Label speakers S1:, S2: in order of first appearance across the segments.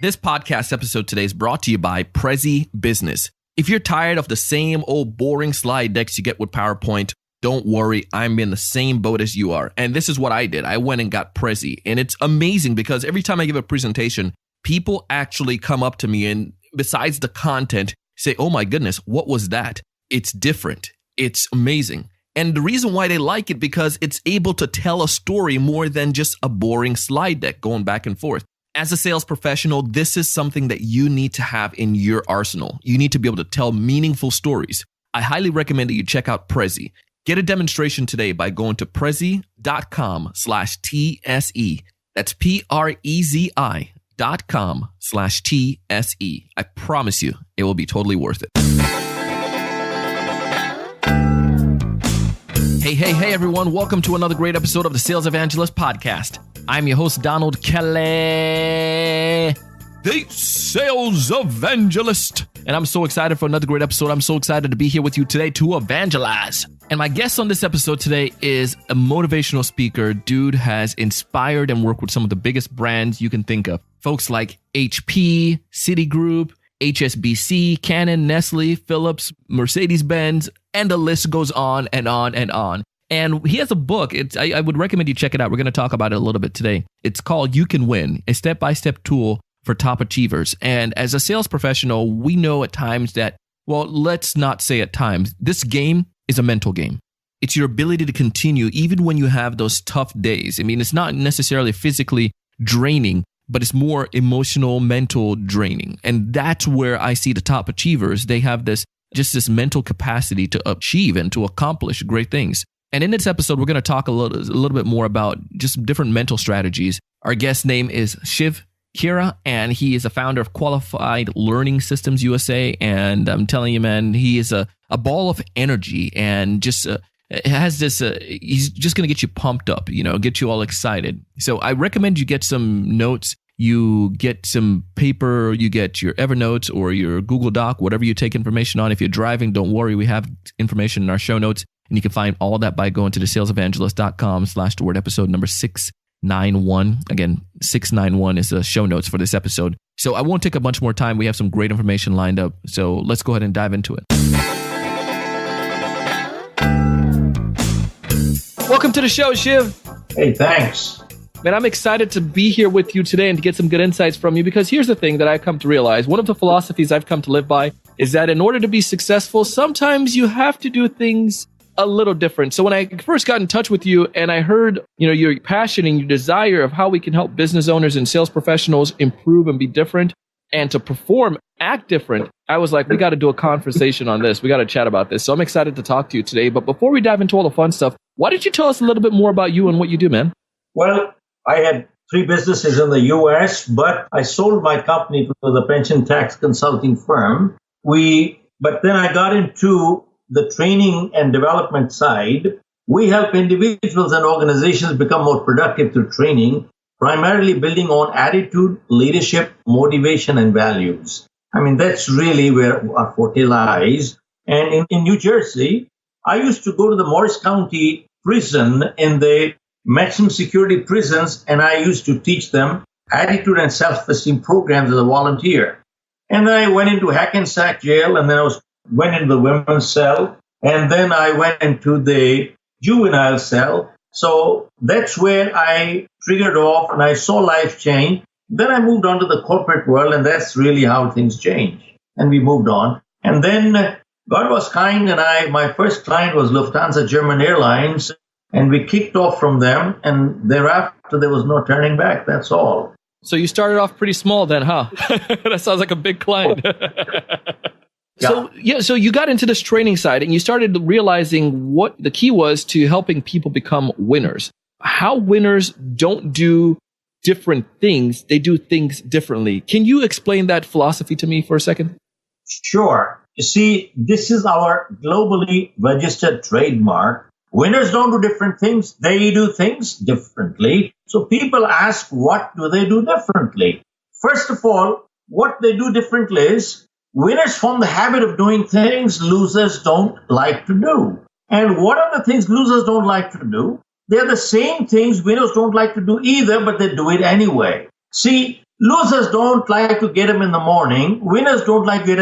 S1: This podcast episode today is brought to you by Mecedes-Benz. If you're tired of the same old boring slide decks you get with PowerPoint, don't worry, I'm in the same boat as you are. And this is what I did. I went and got Prezi. And it's amazing because every time I give a presentation, people actually come up to me and besides the content, say, oh my goodness, what was that? It's different. It's amazing. And the reason why they like it because it's able to tell a story more than just a boring slide deck going back and forth. As a sales professional, this is something that you need to have in your arsenal. You need to be able to tell meaningful stories. I highly recommend that you check out Prezi. Get a demonstration today by going to prezi.com/TSE. That's PREZI.com/TSE. I promise you, it will be totally worth it. Hey, everyone. Welcome to another great episode of the Sales Evangelist podcast. I'm your host, Donald Kelly, the Sales Evangelist. And I'm so excited for another great episode. I'm so excited to be here with you today to evangelize. And my guest on this episode today is a motivational speaker. Dude has inspired and worked with some of the biggest brands you can think of. Folks like HP, Citigroup, HSBC, Canon, Nestle, Philips, Mecedes-Benz, and the list goes on and on and on. And he has a book. I would recommend you check it out. We're going to talk about it a little bit today. It's called You Can Win, a step-by-step tool for top achievers. And as a sales professional, we know at times that, well, let's not say at times, this game is a mental game. It's your ability to continue even when you have those tough days. I mean, it's not necessarily physically draining, but it's more emotional, mental draining. And that's where I see the top achievers. They have this mental capacity to achieve and to accomplish great things. And in this episode, we're going to talk a little bit more about just different mental strategies. Our guest name is Shiv Khera, and he is a founder of Qualified Learning Systems USA. And I'm telling you, man, he is a ball of energy and just has this, he's just going to get you pumped up, get you all excited. So I recommend you get some notes. You get some paper, you get your Evernote or your Google Doc, whatever you take information on. If you're driving, don't worry. We have information in our show notes. And you can find all that by going to thesalesevangelist.com/the word episode number 691. Again, 691 is the show notes for this episode. So I won't take a bunch more time. We have some great information lined up. So let's go ahead and dive into it. Welcome to the show, Shiv.
S2: Hey, thanks.
S1: Man, I'm excited to be here with you today and to get some good insights from you because here's the thing that I've come to realize. One of the philosophies I've come to live by is that in order to be successful, sometimes you have to do things a little different. So when I first got in touch with you and I heard, your passion and your desire of how we can help business owners and sales professionals improve and be different and to perform, act different, I was like, we got to do a conversation on this. We got to chat about this. So I'm excited to talk to you today. But before we dive into all the fun stuff, why don't you tell us a little bit more about you and what you do, man?
S2: Well, I had 3 businesses in the U.S., but I sold my company to the pension tax consulting firm. But then I got into the training and development side. We help individuals and organizations become more productive through training, primarily building on attitude, leadership, motivation, and values. I mean, that's really where our forte lies. And in New Jersey, I used to go to the Morris County prison in the maximum security prisons, and I used to teach them attitude and self-esteem programs as a volunteer. And then I went into Hackensack jail, and then I went into the women's cell, and then I went into the juvenile cell. So that's where I triggered off, and I saw life change. Then I moved on to the corporate world, and that's really how things change. And we moved on. And then God was kind, and my first client was Lufthansa German Airlines, and we kicked off from them, and thereafter there was no turning back. That's all.
S1: So you started off pretty small then, huh? That sounds like a big client. So you got into this training side and you started realizing what the key was to helping people become winners. How winners don't do different things, they do things differently. Can you explain that philosophy to me for a second?
S2: Sure. You see, this is our globally registered trademark. Winners don't do different things, they do things differently. So people ask, what do they do differently? First of all, what they do differently is winners form the habit of doing things losers don't like to do. And what are the things losers don't like to do? They're the same things winners don't like to do either, but they do it anyway. See, Losers don't like to get up in the morning. Winners don't like to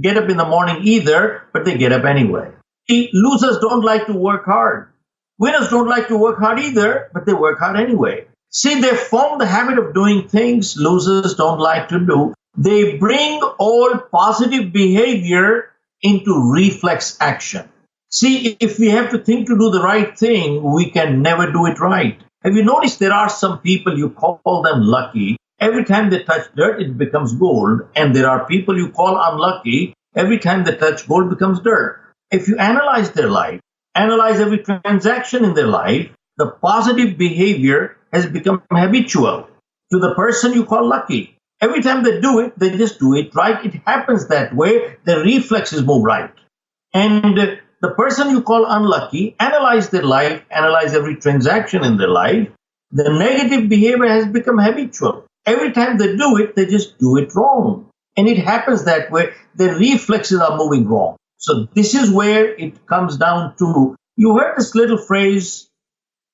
S2: get up in the morning either, but they get up anyway. See, losers don't like to work hard. Winners don't like to work hard either, but they work hard anyway. See, they form the habit of doing things losers don't like to do. They bring all positive behavior into reflex action. See, if we have to think to do the right thing, we can never do it right. Have you noticed there are some people, you call them lucky. Every time they touch dirt, it becomes gold. And there are people you call unlucky. Every time they touch gold, becomes dirt. If you analyze their life, analyze every transaction in their life, the positive behavior has become habitual to the person you call lucky. Every time they do it, they just do it right. It happens that way. The reflexes move right. And the person you call unlucky, analyze their life, analyze every transaction in their life. The negative behavior has become habitual. Every time they do it, they just do it wrong. And it happens that way. The reflexes are moving wrong. So this is where it comes down to, you heard this little phrase,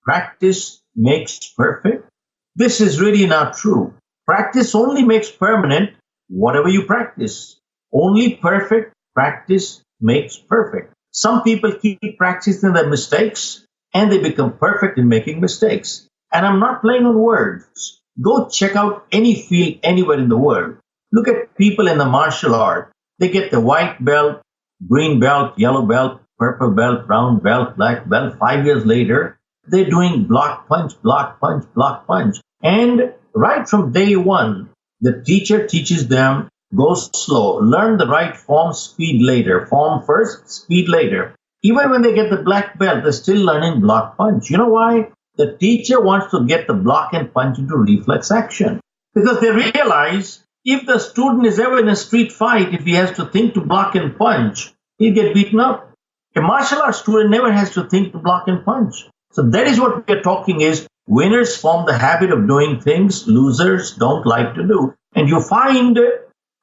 S2: practice makes perfect. This is really not true. Practice only makes permanent whatever you practice. Only perfect practice makes perfect. Some people keep practicing their mistakes and they become perfect in making mistakes. And I'm not playing on words. Go check out any field anywhere in the world. Look at people in the martial art. They get the white belt, green belt, yellow belt, purple belt, brown belt, black belt. 5 years later, they're doing block punch, block punch, block punch. And right from day one, the teacher teaches them, go slow, learn the right form, speed later. Form first, speed later. Even when they get the black belt, they're still learning block punch. You know why? The teacher wants to get the block and punch into reflex action. Because they realize if the student is ever in a street fight, if he has to think to block and punch, he'll get beaten up. A martial arts student never has to think to block and punch. So that is what we are talking is, winners form the habit of doing things losers don't like to do. And you find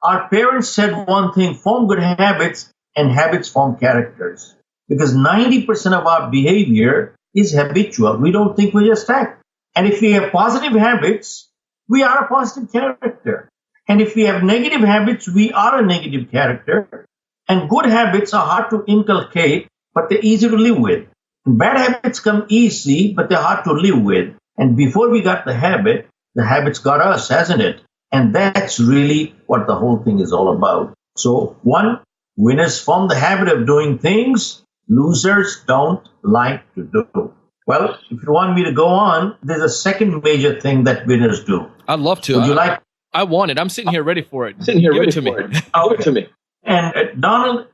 S2: our parents said one thing, form good habits, and habits form characters. Because 90% of our behavior is habitual. We don't think, we just act. And if we have positive habits, we are a positive character. And if we have negative habits, we are a negative character. And good habits are hard to inculcate, but they're easy to live with. And bad habits come easy, but they're hard to live with. And before we got the habits got us, hasn't it? And that's really what the whole thing is all about. So, one, winners form the habit of doing things losers don't like to do. Well, if you want me to go on, there's a second major thing that winners do.
S1: I'd love to.
S2: Would you like?
S1: I want it. I'm sitting here ready for it. Give it to me.
S2: Give it to me. And Donald,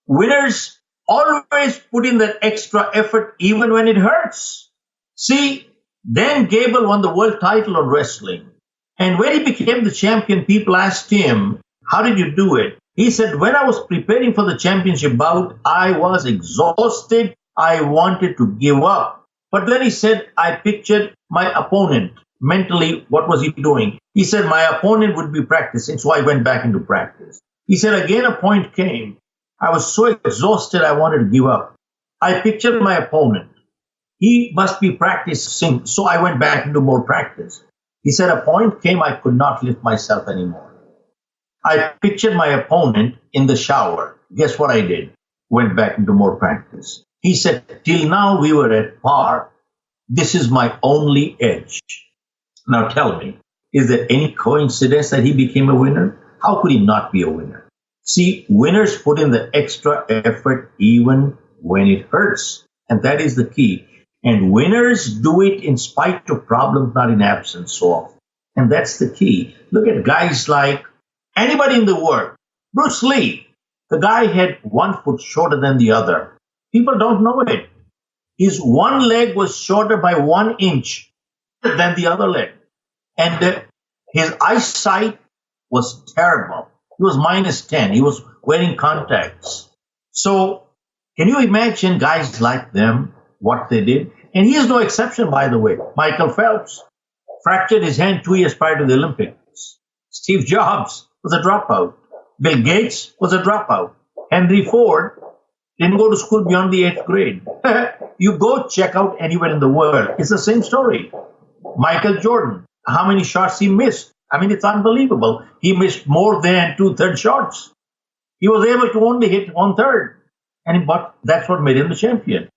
S2: winners always put in that extra effort even when it hurts. See, Dan Gable won the world title on wrestling. And when he became the champion, people asked him, how did you do it? He said, when I was preparing for the championship bout, I was exhausted. I wanted to give up. But then he said, I pictured my opponent. Mentally, what was he doing? He said, my opponent would be practicing, so I went back into practice. He said, again, a point came. I was so exhausted, I wanted to give up. I pictured my opponent. He must be practicing, so I went back into more practice. He said, a point came, I could not lift myself anymore. I pictured my opponent in the shower. Guess what I did? Went back into more practice. He said, till now we were at par. This is my only edge. Now tell me, is there any coincidence that he became a winner? How could he not be a winner? See, winners put in the extra effort even when it hurts. And that is the key. And winners do it in spite of problems, not in absence so often. And that's the key. Look at guys like anybody in the world. Bruce Lee, the guy had one foot shorter than the other. People don't know it. His one leg was shorter by 1 inch than the other leg. And his eyesight was terrible. He was -10. He was wearing contacts. So can you imagine guys like them, what they did? And he is no exception, by the way. Michael Phelps fractured his hand 2 years prior to the Olympics. Steve Jobs was a dropout. Bill Gates was a dropout. Henry Ford didn't go to school beyond the 8th grade. You go check out anywhere in the world. It's the same story. Michael Jordan, how many shots he missed? I mean, it's unbelievable. He missed more than 2/3 shots. He was able to only hit 1/3. But that's what made him the champion.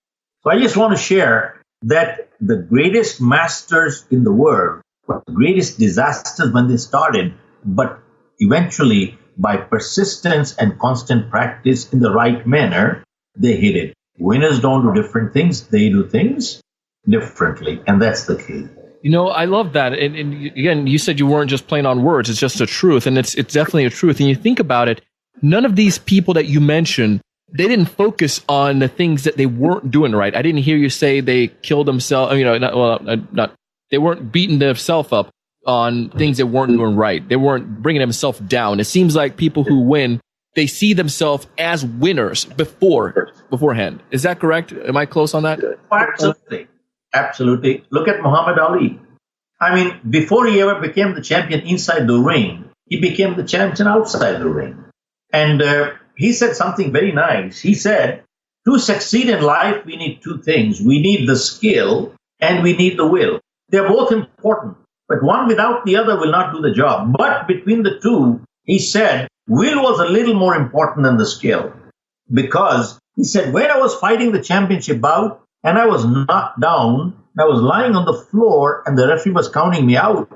S2: So I just want to share that the greatest masters in the world were the greatest disasters when they started, but eventually, by persistence and constant practice in the right manner, they hit it. Winners don't do different things, they do things differently, and that's the key.
S1: I love that. And again, you said you weren't just playing on words, it's just a truth, and it's definitely a truth. And you think about it, none of these people that you mentioned, they didn't focus on the things that they weren't doing right. I didn't hear you say they killed themselves, they weren't beating themselves up on things they weren't doing right. They weren't bringing themselves down. It seems like people who win, they see themselves as winners beforehand. Is that correct? Am I close on that?
S2: Absolutely. Absolutely. Look at Muhammad Ali. I mean, before he ever became the champion inside the ring, he became the champion outside the ring. And he said something very nice. He said, to succeed in life, we need two things. We need the skill and we need the will. They're both important, but one without the other will not do the job. But between the two, he said, will was a little more important than the skill. Because he said, when I was fighting the championship bout and I was knocked down, I was lying on the floor and the referee was counting me out.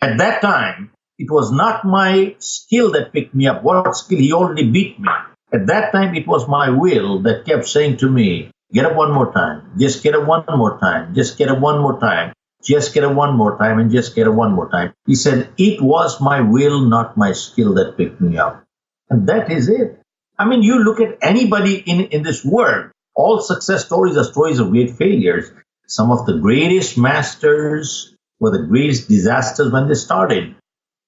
S2: At that time, it was not my skill that picked me up. What skill? He already beat me. At that time, it was my will that kept saying to me, get up one more time. Just get up one more time. Just get up one more time. Just get up one more time and just get up one more time. He said, it was my will, not my skill that picked me up. And that is it. I mean, you look at anybody in this world, all success stories are stories of great failures. Some of the greatest masters were the greatest disasters when they started.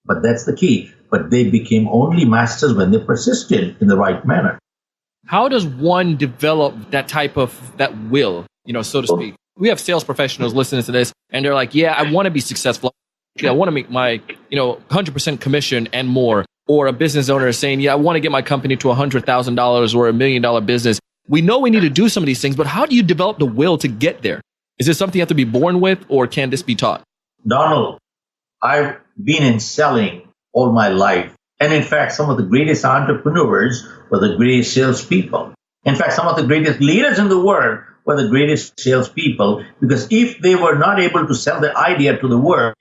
S2: But that's the key. But they became only masters when they persisted in the right manner.
S1: How does one develop that will, so to speak? We have sales professionals listening to this, and they're like, yeah, I want to be successful. I want to make my, 100% commission and more. Or a business owner is saying, yeah, I want to get my company to $100,000 or $1 million business. We know we need to do some of these things, but how do you develop the will to get there? Is this something you have to be born with, or can this be taught?
S2: Donald, I've been in selling all my life. And in fact, some of the greatest entrepreneurs were the greatest salespeople. In fact, some of the greatest leaders in the world were the greatest salespeople, because if they were not able to sell the idea to the world,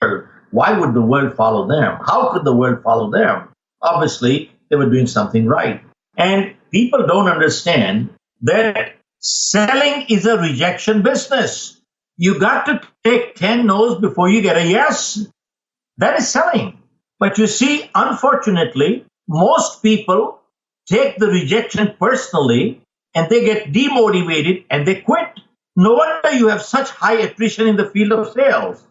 S2: why would the world follow them? How could the world follow them? Obviously, they were doing something right. And people don't understand that selling is a rejection business. You got to take 10 no's before you get a yes. That is selling. But you see, unfortunately, most people take the rejection personally and they get demotivated and they quit. No wonder you have such high attrition in the field of sales.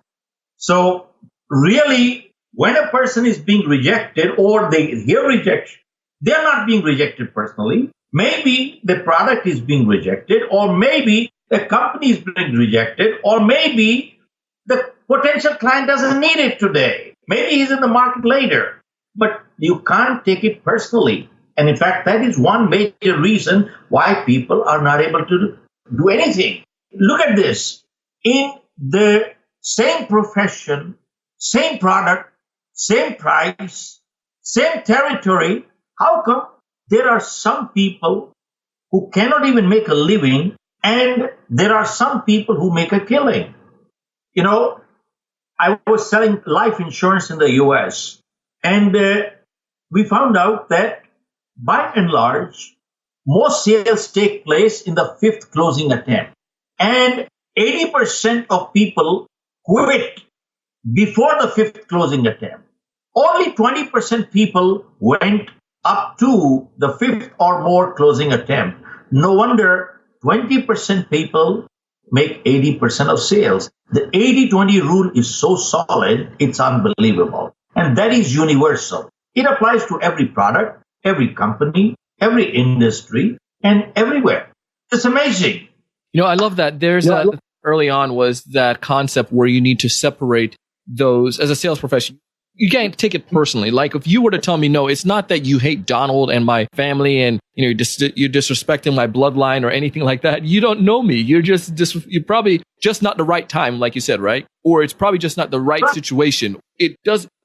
S2: So really, when a person is being rejected or they hear rejection, they're not being rejected personally. Maybe the product is being rejected, or maybe the company is being rejected, or maybe the potential client doesn't need it today. Maybe he's in the market later. But you can't take it personally. And in fact, that is one major reason why people are not able to do anything. Look at this. In the same profession, same product, same price, same territory, how come there are some people who cannot even make a living and there are some people who make a killing? I was selling life insurance in the US, and we found out that by and large, most sales take place in the fifth closing attempt. And 80% of people quit before the fifth closing attempt. Only 20% people went up to the fifth or more closing attempt. No wonder 20% people make 80% of sales. The 80-20 rule is so solid, it's unbelievable. And that is universal. It applies to every product, every company, every industry, and everywhere. It's amazing.
S1: I love that. Early on was that concept where you need to separate those, as a sales profession, you can't take it personally. Like if you were to tell me, no, it's not that you hate Donald and my family and you're disrespecting my bloodline or anything like that. You don't know me. You're you're probably just not the right time, like you said, right? Or it's probably just not the right situation.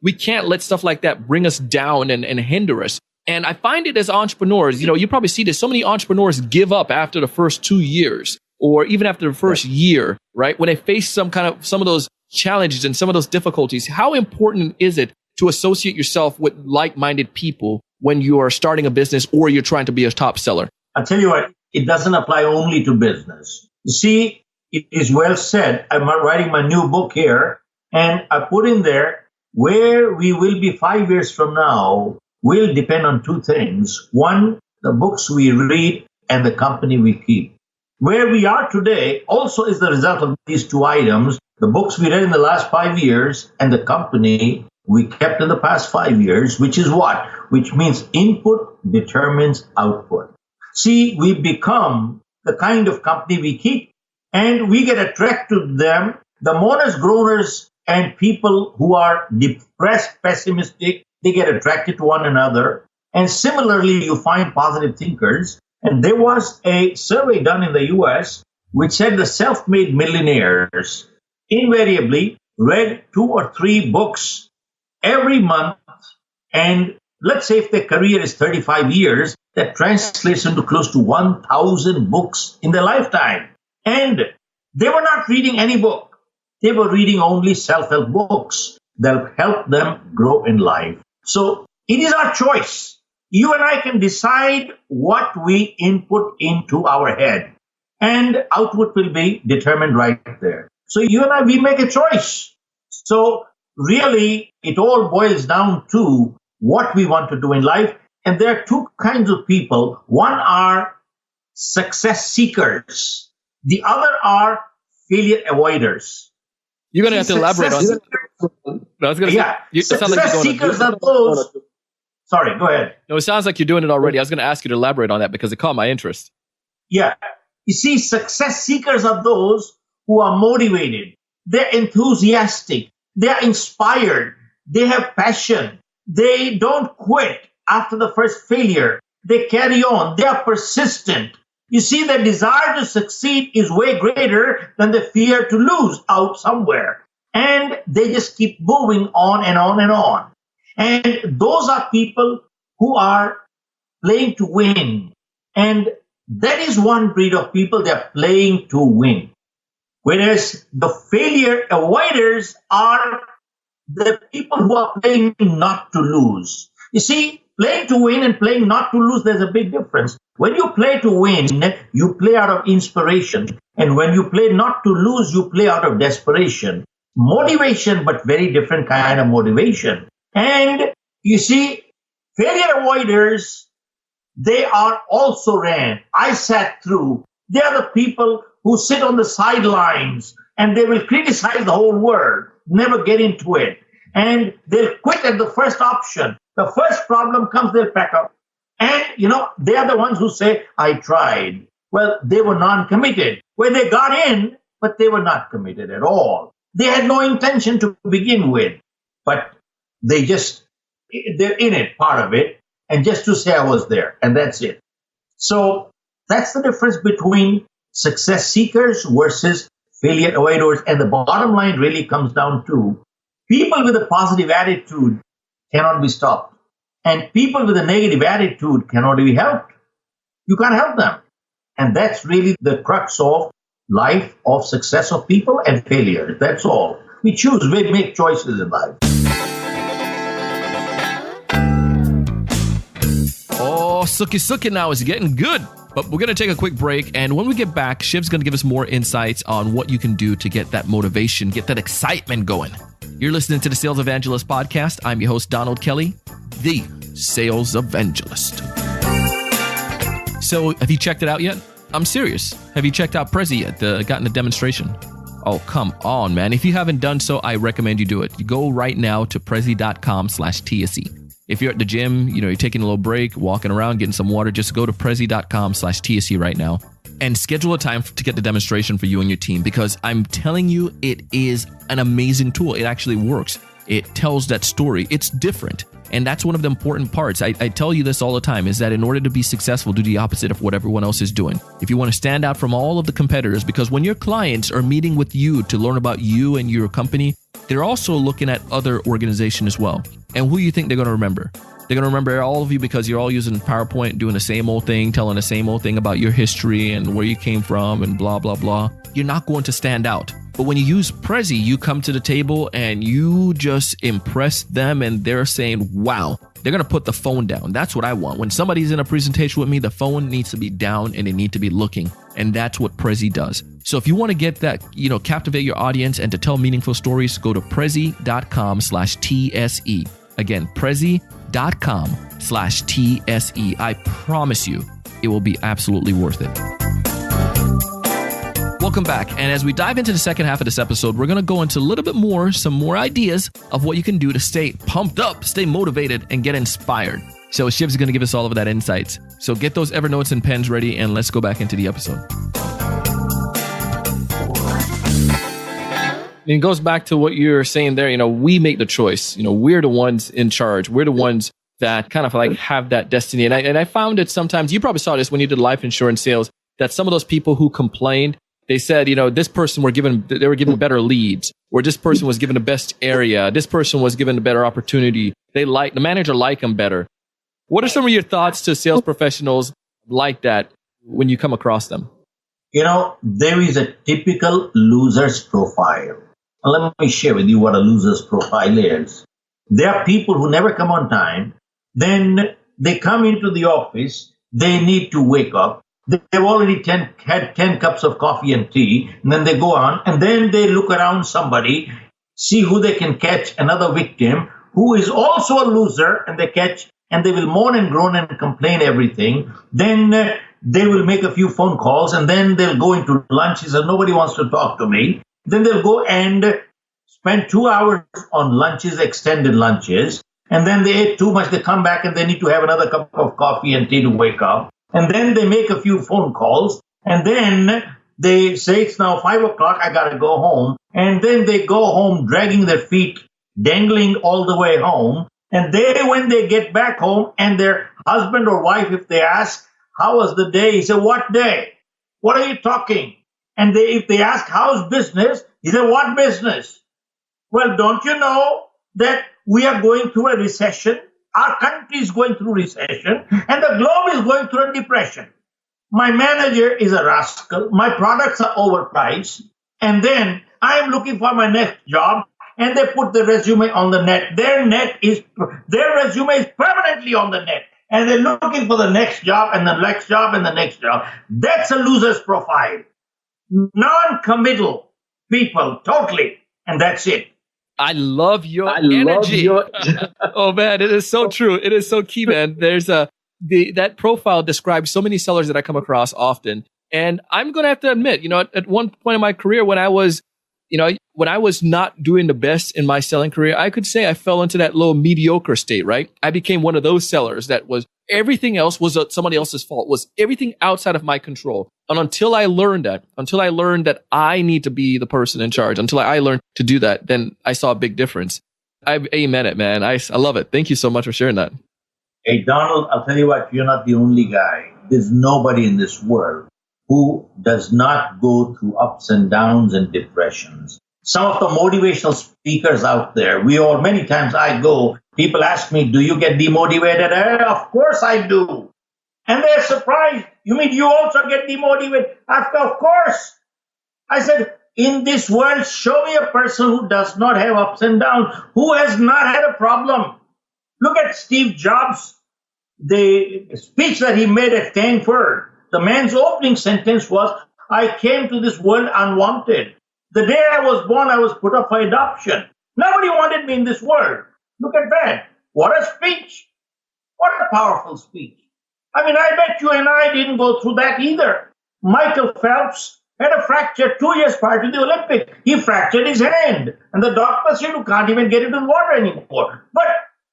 S1: We can't let stuff like that bring us down and hinder us. And I find it as entrepreneurs, you probably see this. So many entrepreneurs give up after the first 2 years or even after the first year, right? When they face some of those challenges and some of those difficulties. How important is it to associate yourself with like-minded people when you are starting a business or you're trying to be a top seller?
S2: I'll tell you what, it doesn't apply only to business. You see, it is well said. I'm writing my new book here, and I put in there where we will be 5 years from now will depend on two things. One, the books we read and the company we keep. Where we are today also is the result of these two items, the books we read in the last 5 years and the company we kept in the past 5 years, which is what? Which means input determines output. See, we become the kind of company we keep, and we get attracted to them. The mourners, groaners, and people who are depressed, pessimistic, they get attracted to one another. And similarly, you find positive thinkers. And there was a survey done in the US which said the self-made millionaires invariably read 2 or 3 books every month. And let's say if their career is 35 years, that translates into close to 1,000 books in their lifetime. And they were not reading any book. They were reading only self-help books that help them grow in life. So it is our choice. You and I can decide what we input into our head, and output will be determined right there. So you and I, we make a choice. So really, it all boils down to what we want to do in life. And there are two kinds of people. One are success seekers. The other are failure avoiders.
S1: You're going to have to elaborate on that. No, I was going to say,
S2: success seekers are those. Sorry, go ahead.
S1: No, it sounds like you're doing it already. I was going to ask you to elaborate on that because it caught my interest.
S2: Yeah. You see, success seekers are those who are motivated. They're enthusiastic. They're inspired. They have passion. They don't quit after the first failure. They carry on. They are persistent. You see, the desire to succeed is way greater than the fear to lose out somewhere. And they just keep moving on and on and on. And those are people who are playing to win. And that is one breed of people, they're playing to win. Whereas the failure avoiders are the people who are playing not to lose. You see, playing to win and playing not to lose, there's a big difference. When you play to win, you play out of inspiration. And when you play not to lose, you play out of desperation. Motivation, but very different kind of motivation. And you see, failure avoiders, they are also ran. I sat through. They are the people who sit on the sidelines and they will criticize the whole world, never get into it. And they'll quit at the first option. The first problem comes, they'll pack up. And, they are the ones who say, I tried. Well, they were non-committed. Well, they got in, but they were not committed at all. They had no intention to begin with. But they're in it, part of it, and just to say I was there, and that's it. So that's the difference between success seekers versus failure avoiders. And the bottom line really comes down to people with a positive attitude cannot be stopped. And people with a negative attitude cannot be helped. You can't help them. And that's really the crux of life, of success of people and failure. That's all. We choose, we make choices in life.
S1: Oh, Suki now is getting good. But we're going to take a quick break. And when we get back, Shiv's going to give us more insights on what you can do to get that motivation, get that excitement going. You're listening to the Sales Evangelist podcast. I'm your host, Donald Kelly, the Sales Evangelist. So have you checked it out yet? I'm serious. Have you checked out Prezi yet? Gotten a demonstration? Oh, come on, man. If you haven't done so, I recommend you do it. You go right now to prezi.com/TSE. If you're at the gym, you're taking a little break, walking around, getting some water, just go to prezi.com/TSE right now and schedule a time to get the demonstration for you and your team, because I'm telling you, it is an amazing tool. It actually works. it tells that story. It's different. And that's one of the important parts. I tell you this all the time, is that in order to be successful, do the opposite of what everyone else is doing. If you want to stand out from all of the competitors, because when your clients are meeting with you to learn about you and your company, they're also looking at other organizations as well. And who you think they're going to remember? They're going to remember all of you because you're all using PowerPoint, doing the same old thing, telling the same old thing about your history and where you came from and blah, blah, blah. You're not going to stand out. But when you use Prezi, you come to the table and you just impress them and they're saying, wow, they're going to put the phone down. That's what I want. When somebody's in a presentation with me, the phone needs to be down and they need to be looking. And that's what Prezi does. So if you want to get that, captivate your audience and to tell meaningful stories, go to prezi.com/TSE. Again, prezi.com/TSE. I promise you, it will be absolutely worth it. Welcome back. And as we dive into the second half of this episode, we're going to go into a little bit more, some more ideas of what you can do to stay pumped up, stay motivated, and get inspired. So Shiv's going to give us all of that insights. So get those Evernotes and pens ready, and let's go back into the episode. It goes back to what you're saying there. We make the choice. We're the ones in charge. We're the ones that kind of like have that destiny. And I found it sometimes, you probably saw this when you did life insurance sales, that some of those people who complained, they said, this person they were given better leads, or this person was given the best area. This person was given a better opportunity. The manager liked them better. What are some of your thoughts to sales professionals like that when you come across them?
S2: There is a typical loser's profile. Let me share with you what a loser's profile is. There are people who never come on time. Then they come into the office. They need to wake up. They've already had 10 cups of coffee and tea, and then they go on, and then they look around somebody, see who they can catch, another victim who is also a loser, and they catch, and they will moan and groan and complain everything. Then they will make a few phone calls, and then they'll go into lunches, and nobody wants to talk to me. Then they'll go and spend 2 hours on lunches, extended lunches, and then they ate too much, they come back, and they need to have another cup of coffee and tea to wake up. And then they make a few phone calls, and then they say, it's now 5 o'clock, I got to go home. And then they go home dragging their feet, dangling all the way home. And when they get back home, and their husband or wife, if they ask, how was the day? He said, what day? What are you talking? And if they ask, how's business? He said, what business? Well, don't you know that we are going through a recession? Our country is going through recession, and the globe is going through a depression. My manager is a rascal. My products are overpriced. And then I am looking for my next job, and they put the resume on the net. Their resume is permanently on the net. And they're looking for the next job, and the next job, and the next job. That's a loser's profile. Non-committal people, totally. And that's it.
S1: I love your energy. Oh man, it is so true. It is so key, man. There's that profile describes so many sellers that I come across often. And I'm going to have to admit, at one point in my career when I was not doing the best in my selling career, I could say I fell into that low mediocre state, right? I became one of those sellers that was everything else was somebody else's fault, was everything outside of my control. And until I learned that I need to be the person in charge, until I learned to do that, then I saw a big difference. I amen it, man. I love it. Thank you so much for sharing that.
S2: Hey, Donald, I'll tell you what, you're not the only guy. There's nobody in this world who does not go through ups and downs and depressions. Some of the motivational speakers out there, many times I go, people ask me, do you get demotivated? Of course I do. And they're surprised. You mean you also get demotivated? Of course. I said, in this world, show me a person who does not have ups and downs, who has not had a problem. Look at Steve Jobs, the speech that he made at Stanford. The man's opening sentence was, I came to this world unwanted. The day I was born, I was put up for adoption. Nobody wanted me in this world. Look at that. What a speech. What a powerful speech. I mean, I bet you and I didn't go through that either. Michael Phelps had a fracture 2 years prior to the Olympics. He fractured his hand. And the doctor said you can't even get it in water anymore. But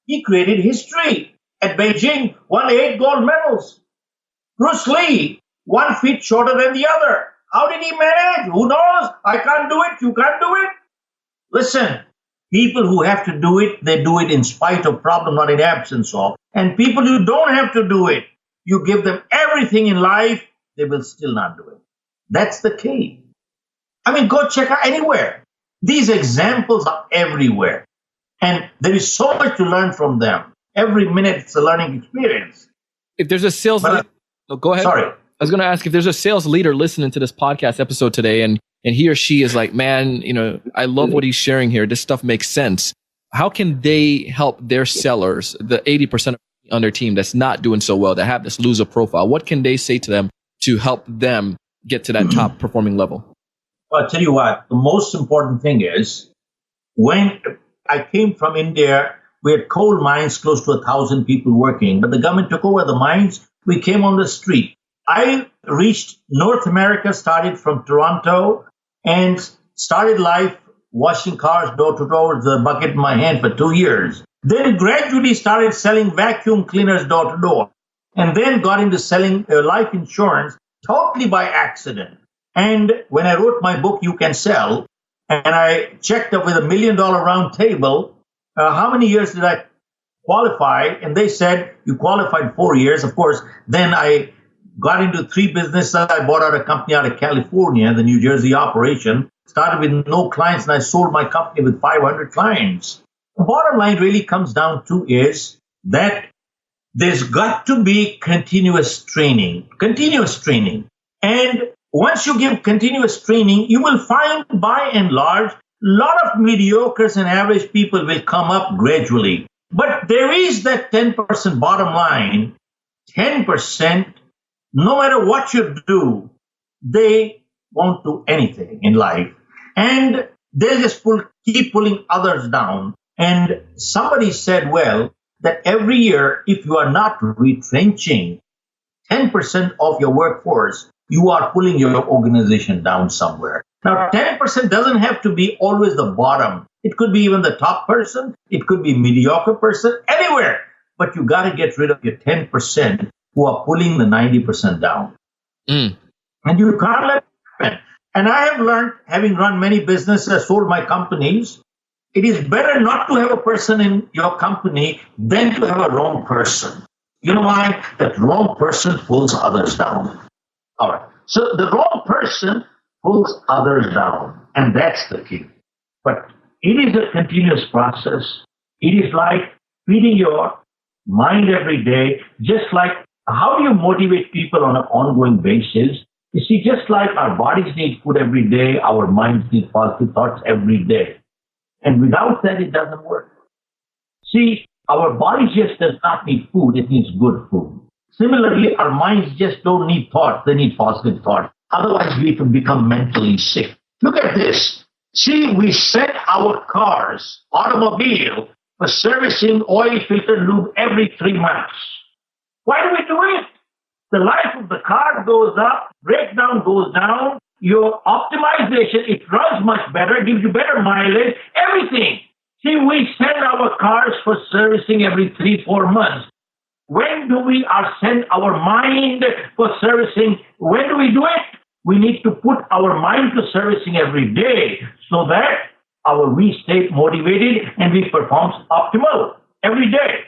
S2: he created history. At Beijing, won 8 gold medals. Bruce Lee, 1 feet shorter than the other. How did he manage? Who knows? I can't do it. You can't do it. Listen, People who have to do it, they do it in spite of problem, not in absence of. And people who don't have to do it, you give them everything in life, they will still not do it. That's the key. I mean, go check out anywhere. These examples are everywhere. And there is so much to learn from them. Every minute it's a learning experience.
S1: If there's a sales leader, go ahead.
S2: Sorry.
S1: I was going to ask if there's a sales leader listening to this podcast episode today and he or she is like, man, I love what he's sharing here. This stuff makes sense. How can they help their sellers, the 80% on their team that's not doing so well, that have this loser profile? What can they say to them to help them get to that top performing level?
S2: Well, I'll tell you what, the most important thing is when I came from India, we had coal mines, close to 1,000 people working, but the government took over the mines. We came on the street. I reached North America, started from Toronto, and started life washing cars door to door with a bucket in my hand for 2 years. Then gradually started selling vacuum cleaners door to door, and then got into selling life insurance totally by accident. And when I wrote my book, You Can Sell, and I checked up with $1 million round table, how many years did I qualify? And they said, you qualified 4 years. Of course, then I got into 3 businesses. I bought out a company out of California, the New Jersey operation, started with no clients, and I sold my company with 500 clients. The bottom line really comes down to is that there's got to be continuous training. And once you give continuous training, you will find by and large, a lot of mediocres and average people will come up gradually. But there is that 10% bottom line, 10%, no matter what you do, they won't do anything in life. And they'll just keep pulling others down. And somebody said, well, that every year, if you are not retrenching 10% of your workforce, you are pulling your organization down somewhere. Now, 10% doesn't have to be always the bottom. It could be even the top person. It could be a mediocre person, anywhere. But you got to get rid of your 10% who are pulling the 90% down. And you can't let it happen. And I have learned, having run many businesses, sold my companies, it is better not to have a person in your company than to have a wrong person. You know why? That wrong person pulls others down. All right. So the wrong person pulls others down. And that's the key. But it is a continuous process. It is like feeding your mind every day, just like how do you motivate people on an ongoing basis? You see, just like our bodies need food every day, our minds need positive thoughts every day. And without that, it doesn't work. See, our body just does not need food, it needs good food. Similarly, our minds just don't need thoughts, they need positive thoughts. Otherwise, we can become mentally sick. Look at this. See, we send our cars, automobile, for servicing oil filter lube every 3 months. Why do we do it? The life of the car goes up, breakdown goes down, your optimization, it runs much better, gives you better mileage, everything. See, we send our cars for servicing every 3-4 months. When do we send our mind for servicing? When do we do it? We need to put our mind to servicing every day so that we stay motivated and we perform optimal every day.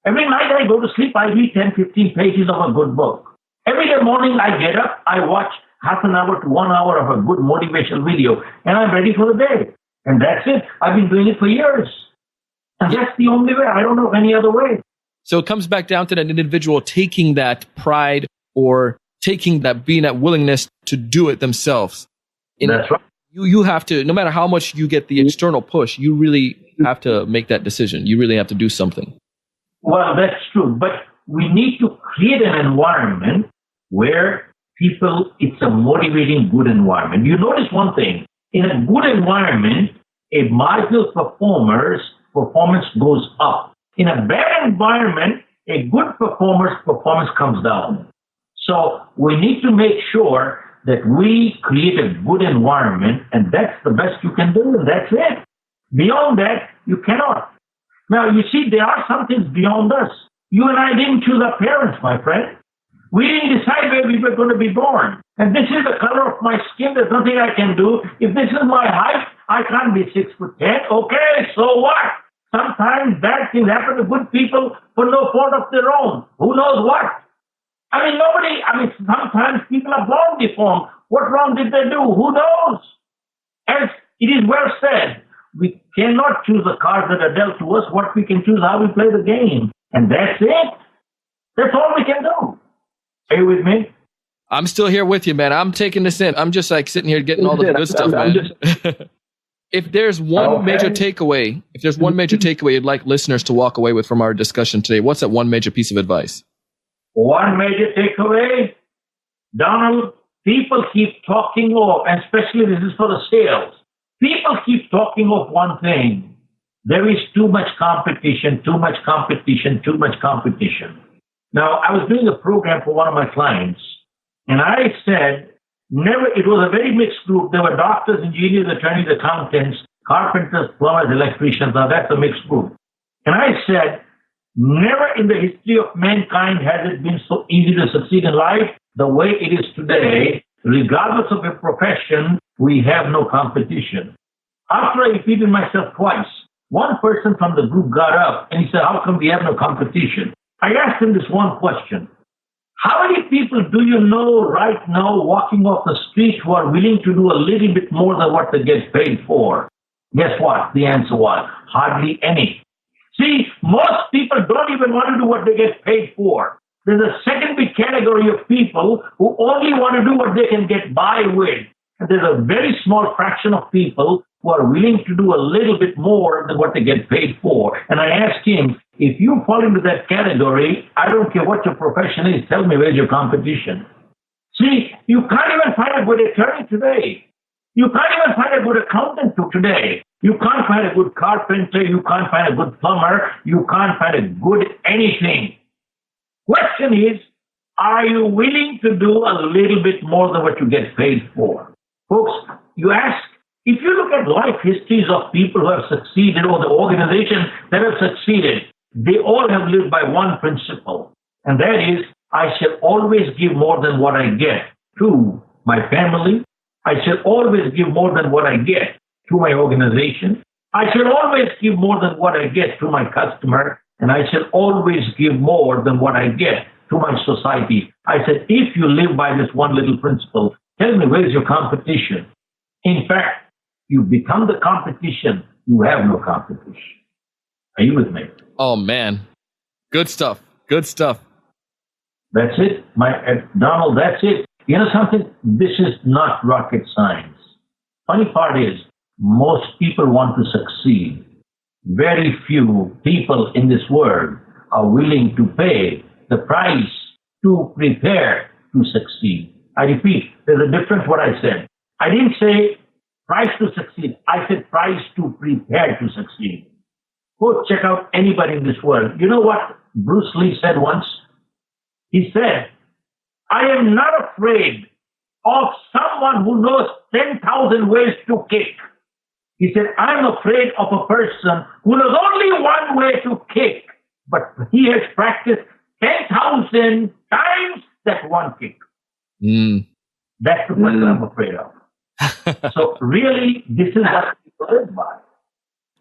S2: Every night I go to sleep, I read 10-15 pages of a good book. Every day morning I get up, I watch half an hour to 1 hour of a good motivational video, and I'm ready for the day. And that's it. I've been doing it for years. And that's the only way. I don't know any other way.
S1: So it comes back down to that individual taking that pride or taking that, being that willingness to do it themselves.
S2: That's right.
S1: You have to, no matter how much you get the external push, you really have to make that decision. You really have to do something.
S2: Well, that's true. But we need to create an environment where it's a motivating, good environment. You notice one thing. In a good environment, a marginal performer's performance goes up. In a bad environment, a good performer's performance comes down. So we need to make sure that we create a good environment, and that's the best you can do, and that's it. Beyond that, you cannot. Now, you see, there are some things beyond us. You and I didn't choose our parents, my friend. We didn't decide where we were going to be born. And this is the color of my skin. There's nothing I can do. If this is my height, I can't be 6'10". Okay, so what? Sometimes bad things happen to good people for no fault of their own. Who knows what? Sometimes people are born deformed. What wrong did they do? Who knows? As it is well said, we cannot choose the cards that are dealt to us. What we can choose, how we play the game. And that's it. That's all we can do. Are you with me?
S1: I'm still here with you, man. I'm taking this in. I'm just like sitting here getting all the good stuff, man. If there's one major takeaway, you'd like listeners to walk away with from our discussion today, what's that one major piece of advice?
S2: One major takeaway, Donald, people keep talking of, and especially this is for the sales, people keep talking of one thing. There is too much competition, too much competition, too much competition. Now, I was doing a program for one of my clients, and I said, it was a very mixed group. There were doctors, engineers, attorneys, accountants, carpenters, plumbers, electricians. Now, that's a mixed group. And I said, never in the history of mankind has it been so easy to succeed in life the way it is today. Regardless of your profession, we have no competition. After I repeated myself twice, one person from the group got up and he said, how come we have no competition? I asked him this one question. How many people do you know right now walking off the street who are willing to do a little bit more than what they get paid for? Guess what? The answer was hardly any. See, most people don't even want to do what they get paid for. There's a second big category of people who only want to do what they can get by with. And there's a very small fraction of people who are willing to do a little bit more than what they get paid for. And I asked him, if you fall into that category, I don't care what your profession is, tell me where's your competition. See, you can't even find a good attorney today. You can't even find a good accountant today. You can't find a good carpenter. You can't find a good plumber. You can't find a good anything. Question is, are you willing to do a little bit more than what you get paid for? Folks, you ask, if you look at life histories of people who have succeeded or the organizations that have succeeded, they all have lived by one principle. And that is, I shall always give more than what I get to my family. I shall always give more than what I get to my organization. I shall always give more than what I get to my customer. And I shall always give more than what I get to my society. I said, if you live by this one little principle, tell me where's your competition? In fact, you become the competition. You have no competition. Are you with me?
S1: Oh, man. Good stuff. Good stuff.
S2: That's it. Donald, that's it. You know something? This is not rocket science. Funny part is, most people want to succeed. Very few people in this world are willing to pay the price to prepare to succeed. I repeat, there's a difference what I said. I didn't say price to succeed. I said price to prepare to succeed. Go check out anybody in this world. You know what Bruce Lee said once? He said, I am not afraid of someone who knows 10,000 ways to kick. He said, I'm afraid of a person who knows only one way to kick, but he has practiced 10,000 times that one kick. That's the person I'm afraid of. So really, this is what people live by.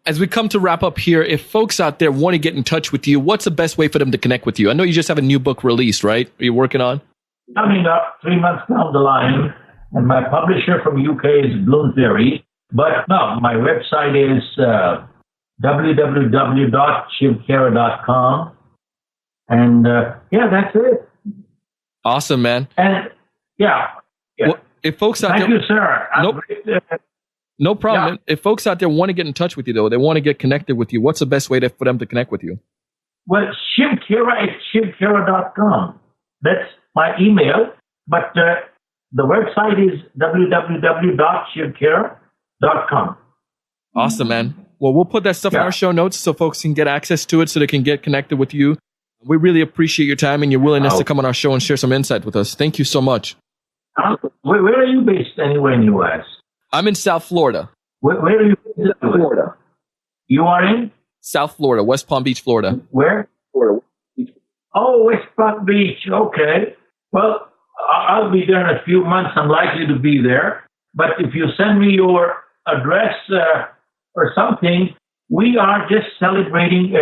S1: As we come to wrap up here, if folks out there want to get in touch with you, what's the best way for them to connect with you? I know you just have a new book released, right? Are you working on?
S2: Coming up 3 months down the line, and my publisher from UK is Bloomsbury. But no, my website is www.shivkhera.com. And that's it.
S1: Awesome, man.
S2: And
S1: Well, if folks out
S2: Thank
S1: there,
S2: you, sir.
S1: no problem.
S2: Yeah.
S1: If folks out there want to get in touch with you, though, they want to get connected with you, what's the best way for them to connect with you?
S2: Well, Shiv Khera at shivkhera.com. That's my email. But the website is www.shivkhera.com.
S1: Awesome, man. Well, we'll put that stuff in our show notes so folks can get access to it so they can get connected with you. We really appreciate your time and your willingness to come on our show and share some insight with us. Thank you so much.
S2: Where are you based anywhere in the U.S.?
S1: I'm in South Florida.
S2: Where are you based in Florida? You are in?
S1: South Florida, West Palm Beach, Florida.
S2: Where? Florida. Oh, West Palm Beach. Okay. Well, I'll be there in a few months. I'm likely to be there. But if you send me your address or something, we are just celebrating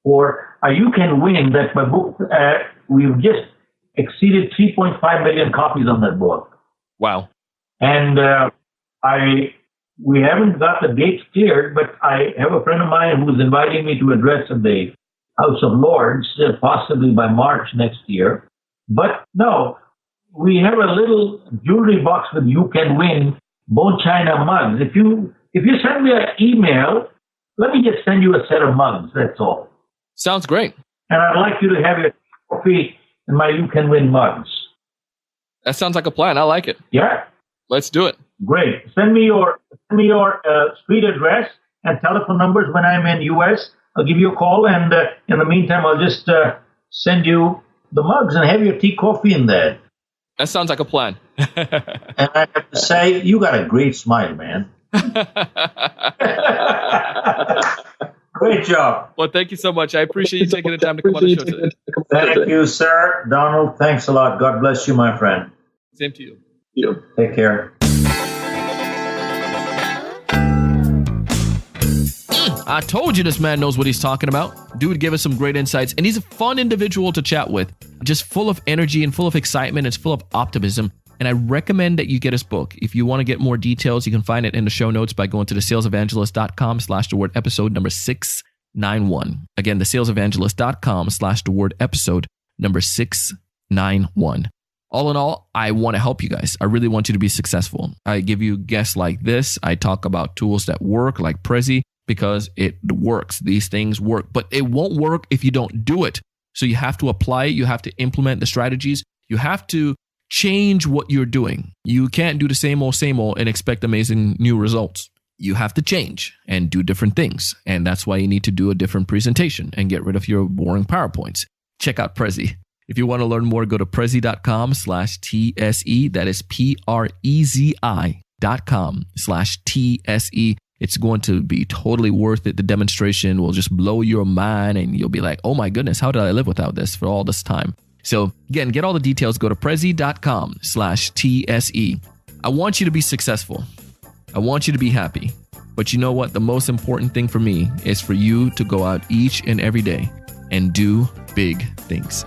S2: You Can Win, that my book, we've just exceeded 3.5 million copies on that book.
S1: Wow.
S2: And we haven't got the dates cleared, but I have a friend of mine who's inviting me to address at the House of Lords, possibly by March next year. But no, we have a little jewelry box with You Can Win bone china mugs. If you send me an email, let me just send you a set of mugs. That's all.
S1: Sounds great.
S2: And I'd like you to have your coffee in my You Can Win mugs.
S1: That sounds like a plan. I like it.
S2: Yeah.
S1: Let's do it.
S2: Great. Send me your street address and telephone numbers when I'm in U.S. I'll give you a call, and in the meantime, I'll just send you the mugs and have your tea, coffee in there.
S1: That sounds like a plan.
S2: And I have to say, you got a great smile, man. Great job.
S1: Well, thank you so much. I appreciate you taking the time to come on the show today.
S2: Thank you, sir. Donald, thanks a lot. God bless you, my friend.
S1: Same to you.
S2: Take care.
S1: I told you this man knows what he's talking about. Dude gave us some great insights, and he's a fun individual to chat with. Just full of energy and full of excitement. It's full of optimism. And I recommend that you get his book. If you want to get more details, you can find it in the show notes by going to thesalesevangelist.com/the-word episode number 691. Again, thesalesevangelist.com/the-word episode number 691. All in all, I want to help you guys. I really want you to be successful. I give you guests like this. I talk about tools that work like Prezi because it works. These things work, but it won't work if you don't do it. So you have to apply it. You have to implement the strategies. You have to change what you're doing. You can't do the same old and expect amazing new results. You have to change and do different things. And that's why you need to do a different presentation and get rid of your boring PowerPoints. Check out Prezi. If you want to learn more, go to prezi.com/TSE. That is PREZI.com/TSE. It's going to be totally worth it. The demonstration will just blow your mind and you'll be like, oh my goodness, how did I live without this for all this time? So again, get all the details. Go to prezi.com/TSE. I want you to be successful. I want you to be happy. But you know what? The most important thing for me is for you to go out each and every day and do big things.